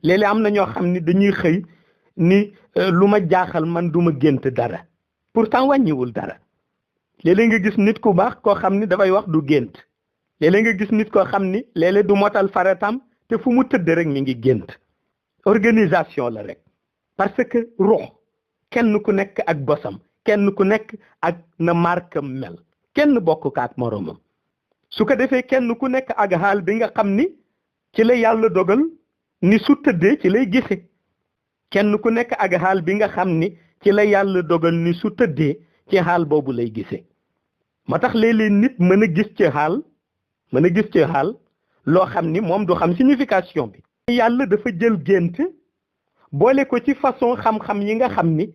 léeg-léeg am na ñoo xam ni dañuy xëy ni lu ma jaaxal man du ma gént dara pourtant wàññiwul dara. léeg-léeg nga gis nit ku baax koo xam ni dafay wax du gént léeg-léeg nga gis nit koo xam ni léeg-léeg du motal faratam te fu mu tëdd rek mi ngi gént. organisation la rek parce que ruux kenn ku nekk ak bosam kenn ku nekk ak na markam mel kenn bokk ka ak moroomam su ko defee kenn ku nekk ak xaal bi nga xam ni ci la yàlla dogal ni su tëddee ci lay gise kenn ku nekk ak xaal bi nga xam ni ci la yàlla dogal ni su tëddee ci xaal boobu lay gise moo tax léeg-léeg nit mën a gis ci xaal loo xam ni moom du xam signification bi. yàlla dafa jël gént boole ko ci façon xam-xam yi nga xam ni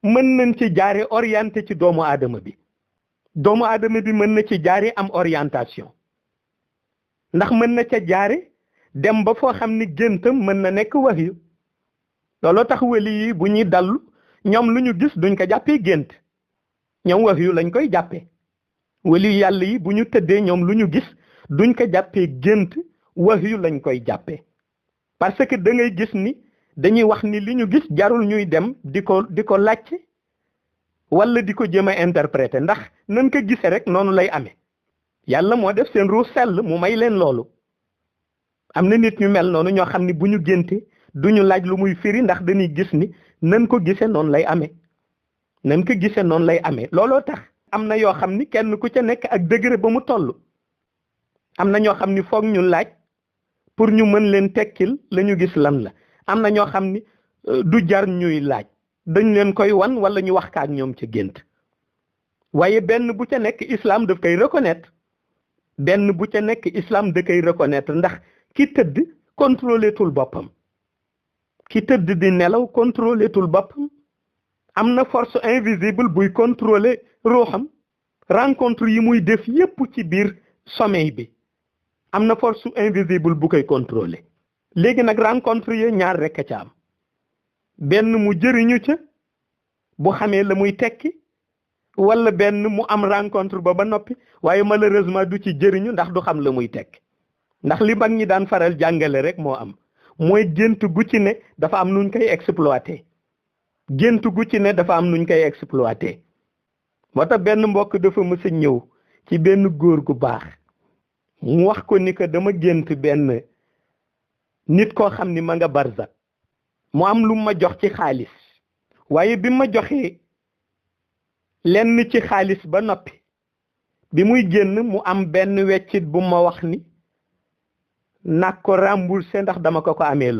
mën nañ ci jaare orienté ci doomu aadama bi mën na ci jaare am orientation ndax mën na ca jaare dem ba foo xam ni géntam mën na nekk wahyu looloo tax wali yi bu ñuy dallu ñoom lu ñu gis duñ ko jàppee gént ñoom wahyu lañ koy jàppee wali yàlla yi bu ñu tëddee ñoom lu ñu gis duñ ko jàppee gént wahyu lañ koy jàppee parce que da ngay gis ni dañuy wax ni li ñu gis jarul ñuy dem di ko laajte wala di ko jéem a interpréter ndax nan ko gisee rek noonu lay amee yàlla moo def seen ruux sell mu may leen loolu. am na nit ñu mel noonu ñoo xam ni bu ñu génte duñu laaj lu muy firi ndax dañuy gis ni nan ko gisee noonu lay amee looloo tax am na yoo xam ni kenn ku ca nekk ak degré ba mu toll am na ñoo xam ni foog ñu laaj pour ñu mën leen tekkil la ñu gis lan la am na ñoo xam ni du jar ñuy laaj dañ leen koy wan wala ñu wax kaak ñoom ca gént waaye benn bu ca nekk islam daf koy reconnaître ndax ki tëdd contrôlé tul boppam ki tëdd di nelaw contrôlé tul boppam am na force invisible buy contrôlé ruuxam rencontre yi muy def yépp ci biir sommeil bi am na force invisible bu koy contrôlé léegi nag rencontre yi ñaar rekk a ca am benn mu jëriñu ca bu xamee la muy tekki wala benn mu am rencontre ba noppi waaye malheureusement du ci jëriñu ndax du xam la muy tekki ndax li mag ñi daan faral jàngale rek moo am mooy gént gu ci ne dafa am nuñ koy exploité moo tax benn mbokk dafa mës a ñëw ci benn góor gu baax mu wax ko ni que dama gént benn nit koo xam ni ma nga barzak mu am lu ma jox ci xaalis waaye bi ma joxee lenn ci xaalis ba noppi bi muy génn mu am benn weccit bu ma wax ni nag ko remboursé ndax dama ko amee loo